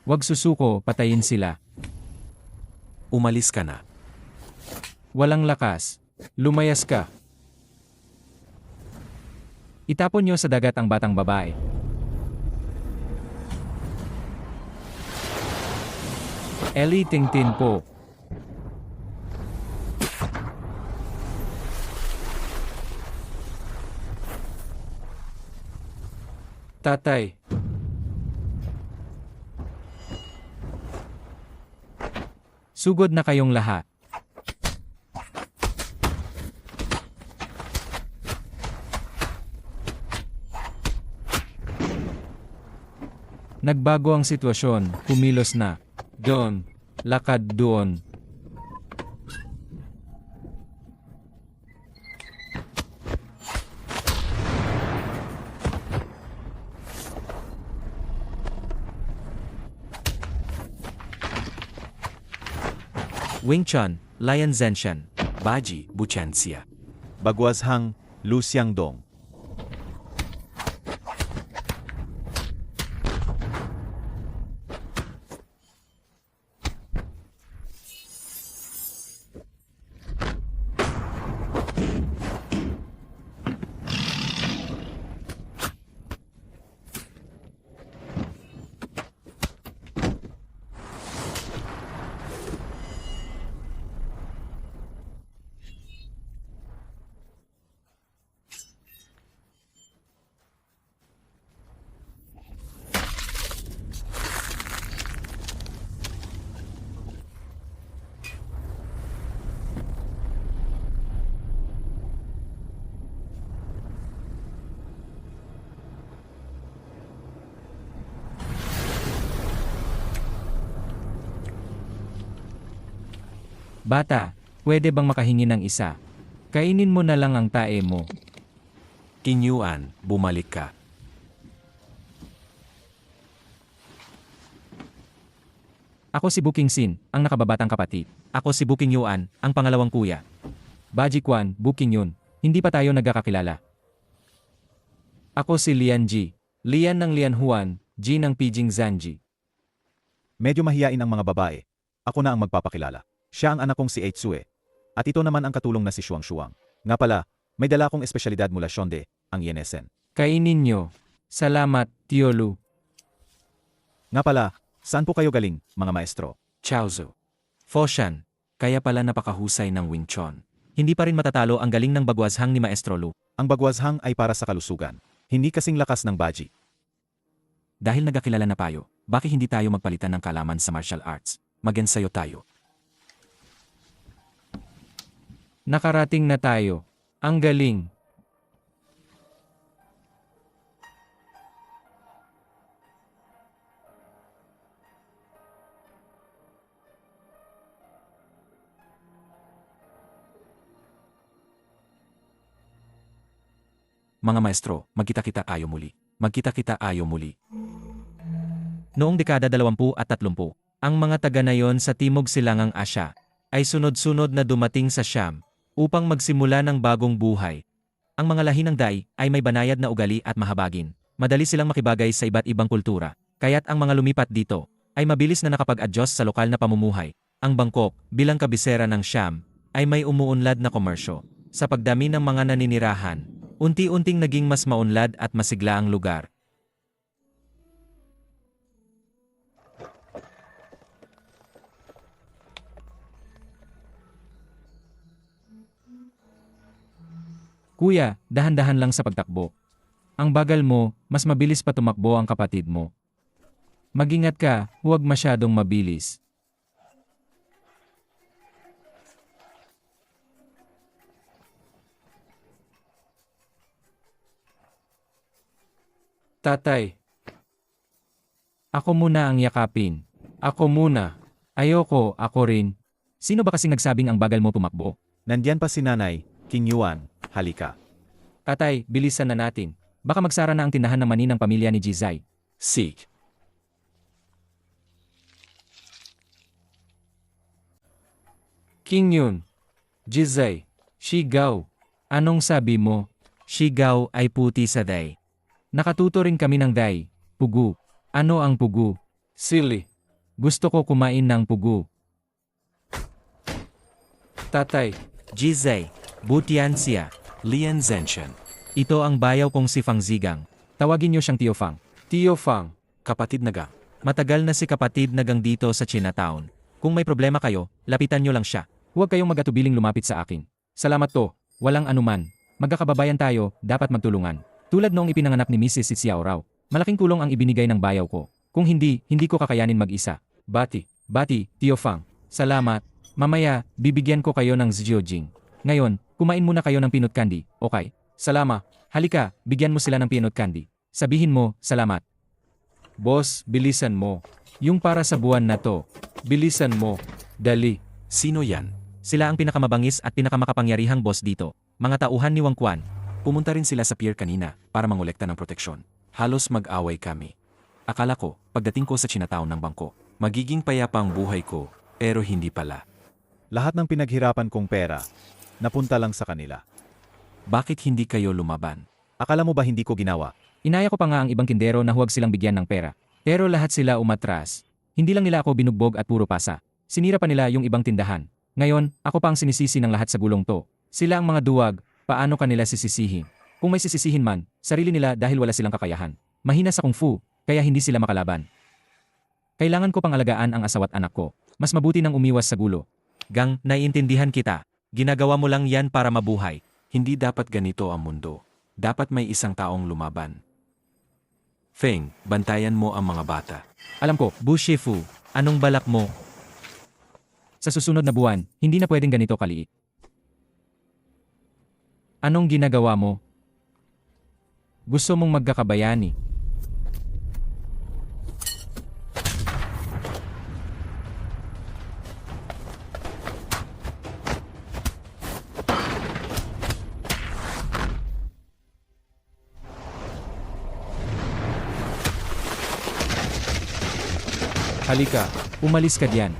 Huwag susuko, patayin sila. Umalis ka na. Walang lakas. Lumayas ka. Itapon niyo sa dagat ang batang babae. Ellie Tingtin po. Tatay. Sugod na kayong lahat. Nagbago ang sitwasyon, kumilos na. Doon, lakad doon. Wing Chun, Lian Zenshan, Baji, Buchancia. Bagwazhang, Lu Xiangdong. Bata, pwede bang makahingi ng isa? Kainin mo na lang ang tae mo. King Yuan, bumalik ka. Ako si Buking Sin, ang nakababatang kapatid. Ako si Buking Yuan, ang pangalawang kuya. Baji Quan, Buking Yun. Hindi pa tayo nagkakakilala. Ako si Lian Ji. Lian ng Lian Huan, Ji ng Pijing Zanji. Medyo mahiyain ang mga babae. Ako na ang magpapakilala. Siya ang anak kong si Eitsue. At ito naman ang katulong na si Shuang Shuang. Nga pala, may dala akong espesyalidad mula Shonde, ang Yenesen. Kainin nyo. Salamat, Tio Lu. Nga pala, saan po kayo galing, mga maestro? Chaozu. Foshan, kaya pala napakahusay ng Wing Chun. Hindi pa rin matatalo ang galing ng bagwazhang ni Maestro Lu. Ang bagwazhang ay para sa kalusugan. Hindi kasing lakas ng Baji. Dahil nagkakilala na tayo, bakit hindi tayo magpalitan ng kalaman sa martial arts? Magensayo tayo. Nakarating na tayo. Ang galing. Mga maestro, magkita-kita tayo muli. Magkita-kita tayo muli. Noong dekada 20 at 30, ang mga taga-nayon sa Timog Silangang Asya ay sunod-sunod na dumating sa Siam upang magsimula ng bagong buhay. Ang mga lahi ng Dai ay may banayad na ugali at mahabagin. Madali silang makibagay sa iba't ibang kultura, kaya't ang mga lumipat dito ay mabilis na nakapag-adjust sa lokal na pamumuhay. Ang Bangkok, bilang kabisera ng Siam, ay may umuunlad na komersyo. Sa pagdami ng mga naninirahan, unti-unting naging mas maunlad at masigla ang lugar. Kuya, dahan-dahan lang sa pagtakbo. Ang bagal mo, mas mabilis pa tumakbo ang kapatid mo. Mag-ingat ka, huwag masyadong mabilis. Tatay. Ako muna ang yakapin. Ako muna. Ayoko, ako rin. Sino ba kasing nagsabing ang bagal mo tumakbo? Nandyan pa si Nanay, King Yuan, halika. Tatay, bilisan na natin. Baka magsara na ang tindahan ng mani ng pamilya ni Jizai. Sig. King Yun. Jizai. Shigao. Anong sabi mo? Shigao ay puti sa Dai. Nakatuto rin kami ng Dai. Pugu. Ano ang pugu? Silly. Gusto ko kumain ng pugo. Tatay, Jizay, Butiansia, Lian Zenshan. Ito ang bayaw kong si Fang Zigang. Tawagin niyo siyang Tio Fang. Tio Fang, kapatid na gang. Matagal na si kapatid na gang dito sa Chinatown. Kung may problema kayo, lapitan niyo lang siya. Huwag kayong mag-atubiling lumapit sa akin. Salamat to, walang anuman. Magkakababayan tayo, dapat magtulungan. Tulad noong ipinanganak ni Mrs. Si Xiao Rao. Malaking tulong ang ibinigay ng bayaw ko. Kung hindi, hindi ko kakayanin mag-isa. Bati, Tio Fang. Salamat. Mamaya, bibigyan ko kayo ng Zhiojing. Ngayon, kumain muna kayo ng peanut candy, okay? Salamat. Halika, bigyan mo sila ng peanut candy. Sabihin mo, salamat. Boss, bilisan mo. Yung para sa buwan na to. Bilisan mo. Dali. Sino yan? Sila ang pinakamabangis at pinakamakapangyarihang boss dito. Mga tauhan ni Wang Quan. Pumunta rin sila sa pier kanina para mangolekta ng proteksyon. Halos mag-away kami. Akala ko, pagdating ko sa Chinatown ng bangko, magiging payapa ang buhay ko, pero hindi pala. Lahat ng pinaghirapan kong pera, napunta lang sa kanila. Bakit hindi kayo lumaban? Akala mo ba hindi ko ginawa? Inaya ko pa nga ang ibang tindero na huwag silang bigyan ng pera. Pero lahat sila umatras. Hindi lang nila ako binugbog at puro pasa. Sinira pa nila yung ibang tindahan. Ngayon, ako pa ang sinisisi ng lahat sa gulong to. Sila ang mga duwag, paano kanila sisisihin? Kung may sisisihin man, sarili nila dahil wala silang kakayahan. Mahina sa kung fu, kaya hindi sila makalaban. Kailangan ko pang alagaan ang asawa't anak ko. Mas mabuti nang umiwas sa gulo. Gang, naiintindihan kita. Ginagawa mo lang yan para mabuhay. Hindi dapat ganito ang mundo. Dapat may isang taong lumaban. Feng, bantayan mo ang mga bata. Alam ko, Bu Shifu, anong balak mo? Sa susunod na buwan, hindi na pwedeng ganito kaliit. Anong ginagawa mo? Gusto mong magkakabayani? Halika, umalis ka diyan.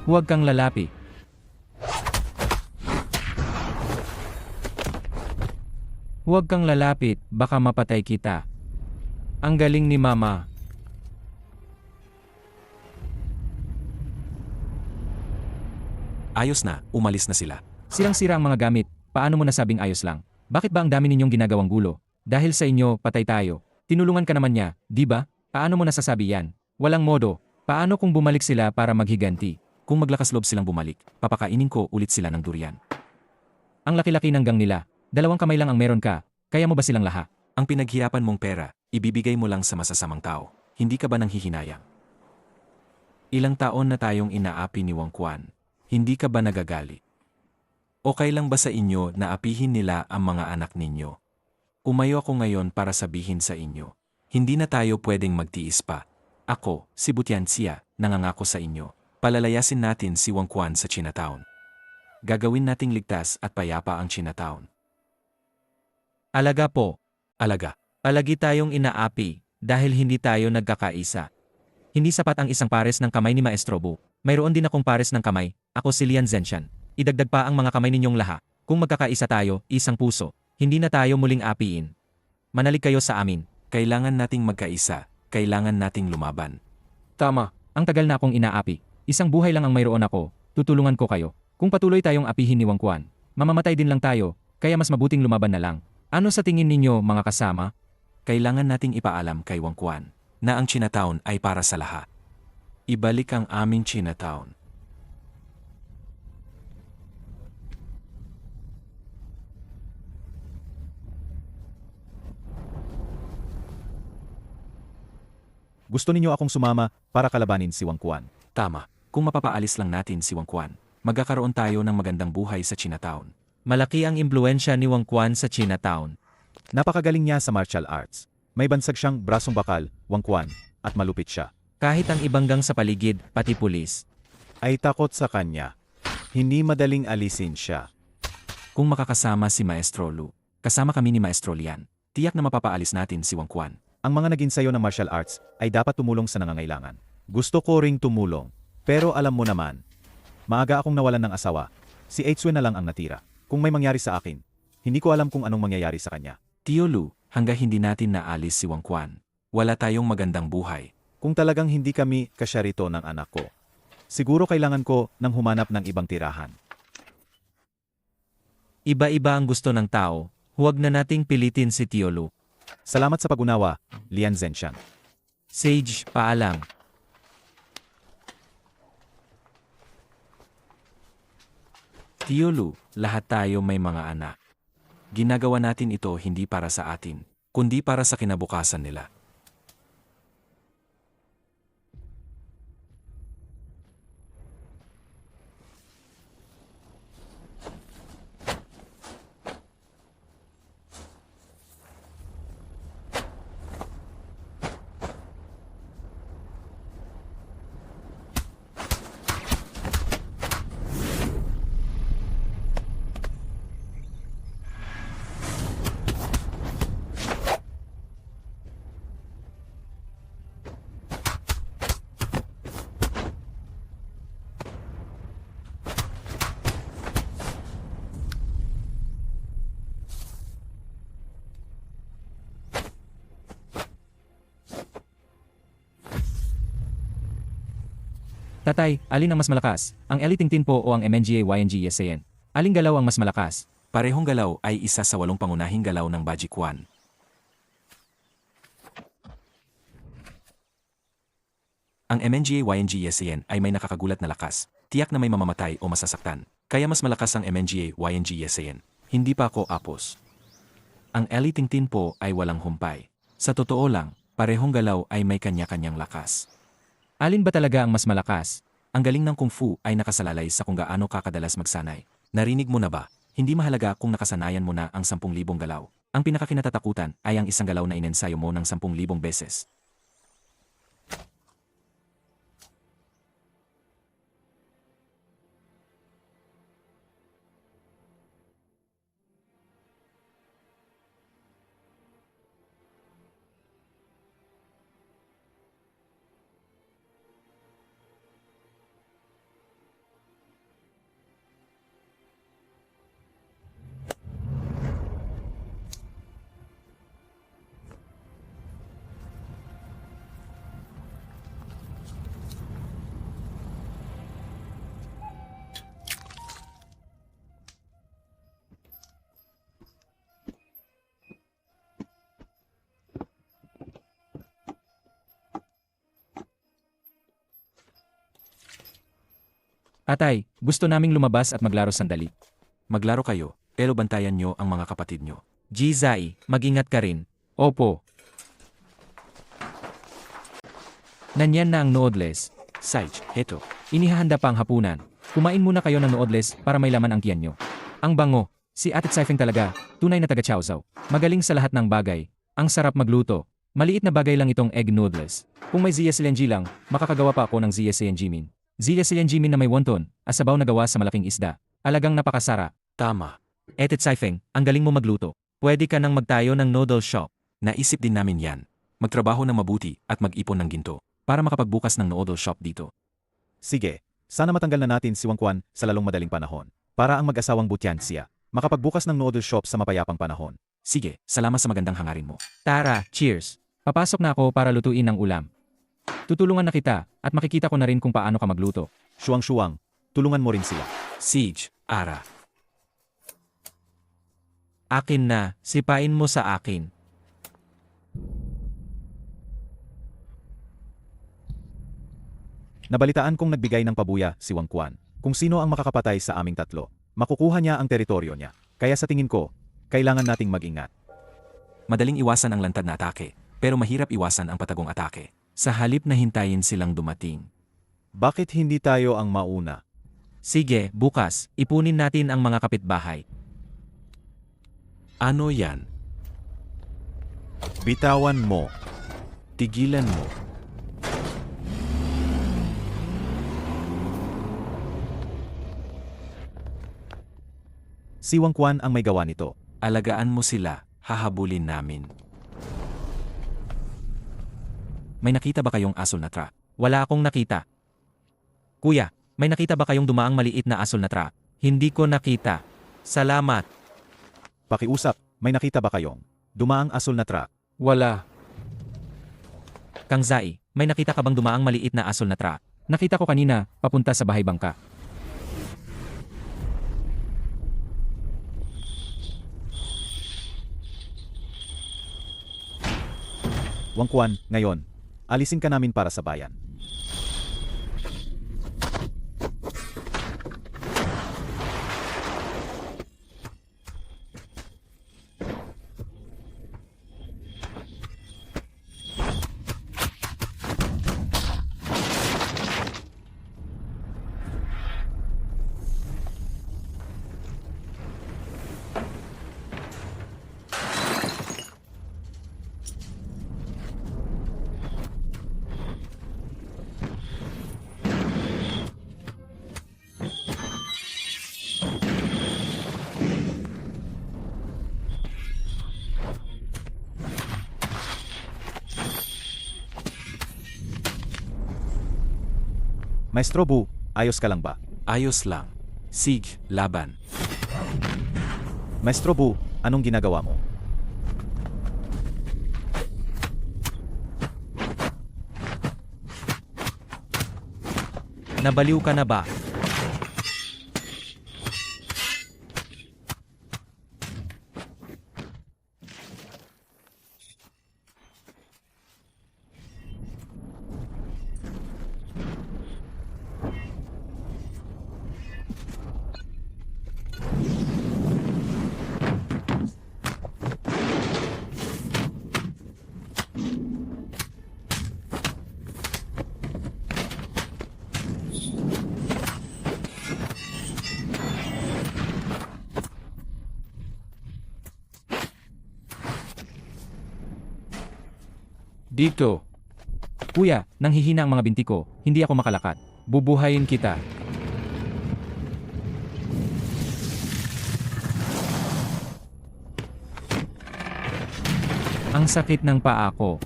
Huwag kang lalapit. Huwag kang lalapit, baka mapatay kita. Ang galing ni Mama. Ayos na, umalis na sila. Sirang-sira ang mga gamit, paano mo nasabing ayos lang? Bakit ba ang dami ninyong ginagawang gulo? Dahil sa inyo, patay tayo. Tinulungan ka naman niya, di ba? Paano mo nasasabi yan? Walang modo. Paano kung bumalik sila para maghiganti? Kung maglakas loob silang bumalik, papakainin ko ulit sila ng durian. Ang laki-laki ng gang nila. 2 kamay lang ang meron ka. Kaya mo ba silang laha? Ang pinaghirapan mong pera, ibibigay mo lang sa masasamang tao. Hindi ka ba nanghihinayang? Ilang taon na tayong inaapi ni Wang Quan. Hindi ka ba nagagalit? Okay lang ba sa inyo na apihin nila ang mga anak ninyo? Umayo ako ngayon para sabihin sa inyo. Hindi na tayo pwedeng magtiis pa. Ako, si Butiansia, nangangako sa inyo. Palalayasin natin si Wang Quan sa Chinatown. Gagawin nating ligtas at payapa ang Chinatown. Alaga po. Alaga. Palagi tayong inaapi dahil hindi tayo nagkakaisa. Hindi sapat ang isang pares ng kamay ni Maestro Bu. Mayroon din akong pares ng kamay. Ako si Lian Zenshan. Idagdag pa ang mga kamay ninyong laha. Kung magkakaisa tayo, isang puso. Hindi na tayo muling apiin. Manalig kayo sa amin. Kailangan nating magkaisa. Kailangan nating lumaban. Tama. Ang tagal na akong inaapi. Isang buhay lang ang mayroon ako. Tutulungan ko kayo. Kung patuloy tayong apihin ni Wang Quan, mamamatay din lang tayo. Kaya mas mabuting lumaban na lang. Ano sa tingin ninyo, mga kasama? Kailangan nating ipaalam kay Wang Quan na ang Chinatown ay para sa lahat. Ibalik ang aming Chinatown. Gusto ninyo akong sumama para kalabanin si Wang Quan. Tama, kung mapapaalis lang natin si Wang Quan, magkakaroon tayo ng magandang buhay sa Chinatown. Malaki ang impluensya ni Wang Quan sa Chinatown. Napakagaling niya sa martial arts. May bansag siyang brasong bakal, Wang Quan, at malupit siya. Kahit ang ibang gang sa paligid, pati pulis. Ay takot sa kanya. Hindi madaling alisin siya. Kung makakasama si Maestro Lu, Kasama kami ni Maestro Lian. Tiyak na mapapaalis natin si Wang Quan. Ang mga nag-ensayo ng martial arts ay dapat tumulong sa nangangailangan. Gusto ko ring tumulong. Pero alam mo naman, maaga akong nawalan ng asawa. Si Eitzue na lang ang natira. Kung may mangyari sa akin, hindi ko alam kung anong mangyayari sa kanya. Tio Lu, hanggang hindi natin naalis si Wang Quan, wala tayong magandang buhay. Kung talagang hindi kami kasya rito ng anak ko, siguro kailangan ko ng humanap ng ibang tirahan. Iba-iba ang gusto ng tao, huwag na nating pilitin si Tio Lu. Salamat sa pag-unawa, Lian Zenshan. Sage, paalam. Tio Lu, lahat tayo may mga anak. Ginagawa natin ito hindi para sa atin, kundi para sa kinabukasan nila. Tatay, alin ang mas malakas? Ang Eliting Tin po o ang MNGA YNG SAN? Aling galaw ang mas malakas? Parehong galaw ay isa sa 8 pangunahing galaw ng Baji Quan. Ang MNGA YNG SAN ay may nakakagulat na lakas, tiyak na may mamamatay o masasaktan. Kaya mas malakas ang MNGA YNG SAN. Hindi pa ako apos. Ang Eliting Tin po ay walang humpay. Sa totoo lang, parehong galaw ay may kanya-kanyang lakas. Alin ba talaga ang mas malakas? Ang galing ng Kung Fu ay nakasalalay sa kung gaano kakadalas magsanay. Narinig mo na ba? Hindi mahalaga kung nakasanayan mo na ang 10,000 galaw. Ang pinakakinatatakutan ay ang isang galaw na inensayo mo ng 10,000 beses. Atay, gusto naming lumabas at maglaro sandali. Maglaro kayo, pero bantayan nyo ang mga kapatid nyo. Jizai, mag-ingat ka rin. Opo. Nanyan na ang noodles. Sage, heto. Inihahanda pa ang hapunan. Kumain muna kayo ng noodles para may laman ang tiyan nyo. Ang bango. Si Ate Saifeng talaga, tunay na taga Chaozhou. Magaling sa lahat ng bagay. Ang sarap magluto. Maliit na bagay lang itong egg noodles. Kung may ZSLNG lang, makakagawa pa ako ng ZSLNG min. ZSLNG min na may wonton, asabaw na gawa sa malaking isda. Alagang napakasara. Tama. Ate Saifeng, ang galing mo magluto. Pwede ka nang magtayo ng noodle shop. Naisip din namin yan. Magtrabaho ng mabuti at mag-ipon ng ginto para makapagbukas ng noodle shop dito. Sige, sana matanggal na natin si Wang Quan sa lalong madaling panahon. Para ang mag-asawang Butian siya, makapagbukas ng noodle shop sa mapayapang panahon. Sige, salamat sa magandang hangarin mo. Tara, cheers. Papasok na ako para lutuin ang ulam. Tutulungan na kita at makikita ko na rin kung paano ka magluto. Shuang-shuang, tulungan mo rin sila. Siege, Ara. Akin na, sipain mo sa akin. Nabalitaan kong nagbigay ng pabuya si Wang Quan. Kung sino ang makakapatay sa aming tatlo, makukuha niya ang teritoryo niya. Kaya sa tingin ko, kailangan nating mag-ingat. Madaling iwasan ang lantad na atake, pero mahirap iwasan ang patagong atake. Sa halip na hintayin silang dumating. Bakit hindi tayo ang mauna? Sige, bukas, ipunin natin ang mga kapitbahay. Ano yan? Bitawan mo. Tigilan mo. Si Wang Quan ang may gawa nito. Alagaan mo sila, hahabulin namin. May nakita ba kayong asul na truck? Wala akong nakita. Kuya, may nakita ba kayong dumaang maliit na asul na truck? Hindi ko nakita. Salamat. Pakiusap, may nakita ba kayong dumaang asul na truck? Wala. Kang Zai, may nakita ka bang dumaang maliit na asul na truck? Nakita ko kanina, papunta sa bahay bangka. Wang Quan, ngayon, alisin ka namin para sa bayan. Maestro Bu, ayos ka lang ba? Ayos lang. Sig, laban. Maestro Bu, anong ginagawa mo? Nabaliw ka na ba? Dito. Kuya, nanghihina ang mga binti ko, hindi ako makalakad. Bubuhayin kita. Ang sakit ng paa ko.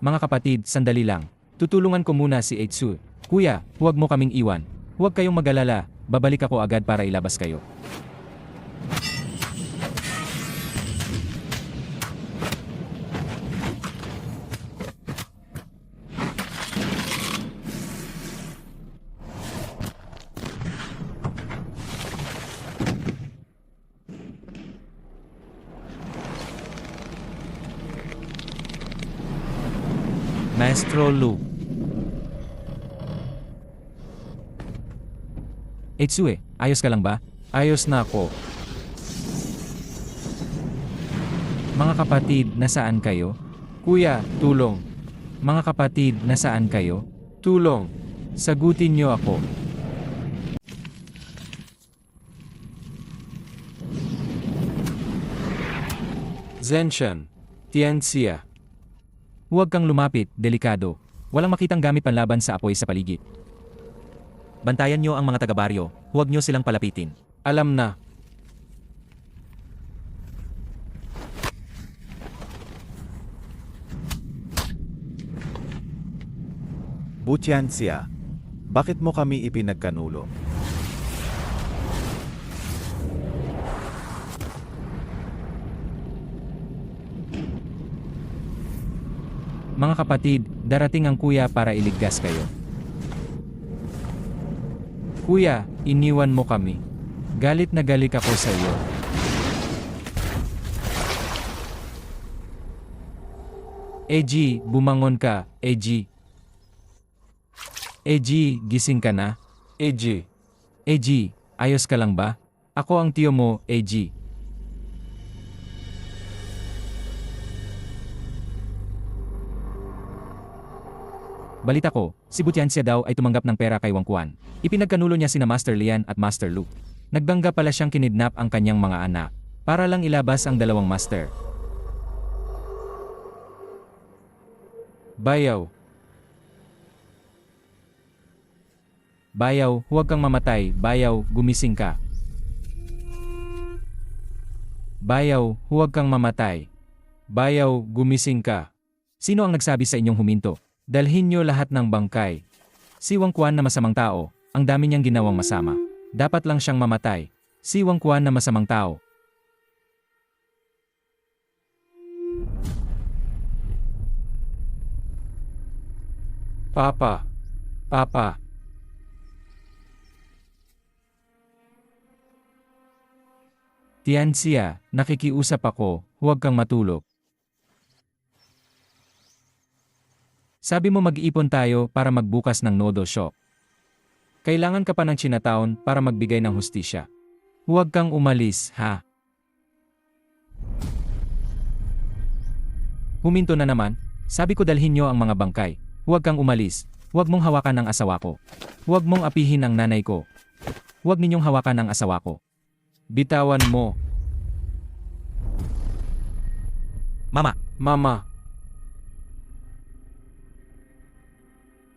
Mga kapatid, sandali lang. Tutulungan ko muna si Eitsu. Kuya, huwag mo kaming iwan. Huwag kayong mag-alala, babalik ako agad para ilabas kayo. Maestro Lu. Itsue, ayos ka lang ba? Ayos na ako. Mga kapatid, nasaan kayo? Kuya, tulong. Mga kapatid, nasaan kayo? Tulong. Sagutin niyo ako. Zenshan. Tianxia. Huwag kang lumapit, delikado. Walang makitang gamit panlaban sa apoy sa paligid. Bantayan niyo ang mga taga-baryo, huwag niyo silang palapitin. Alam na. Butian siya. Bakit mo kami ipinagkanulo? Mga kapatid, darating ang kuya para iligtas kayo. Kuya, iniwan mo kami. Galit na galit ako sa iyo. Eji, bumangon ka, Eji. Eji, gising ka na? Eji. Eji, ayos ka lang ba? Ako ang tiyo mo, Eji. Balita ko, si Butianxia daw ay tumanggap ng pera kay Wang Quan. Ipinagkanulo niya sina Master Lian at Master Lu. Nagbangga pala siyang kinidnap ang kanyang mga anak, para lang ilabas ang dalawang master. Bayaw. Bayaw, huwag kang mamatay. Bayaw, gumising ka. Bayaw, huwag kang mamatay. Bayaw, gumising ka. Sino ang nagsabi sa inyong huminto? Dalhin niyo lahat ng bangkay. Si Wang Quan na masamang tao, ang dami niyang ginawang masama. Dapat lang siyang mamatay. Si Wang Quan na masamang tao. Papa. Papa. Tianxia, nakikiusap ako, huwag kang matulog. Sabi mo mag-ipon tayo para magbukas ng noodle shop. Kailangan ka pa ng Chinatown para magbigay ng hustisya. Huwag kang umalis, ha? Huminto na naman. Sabi ko dalhin niyo ang mga bangkay. Huwag kang umalis. Huwag mong hawakan ang asawa ko. Huwag mong apihin ang nanay ko. Huwag ninyong hawakan ang asawa ko. Bitawan mo. Mama, Mama.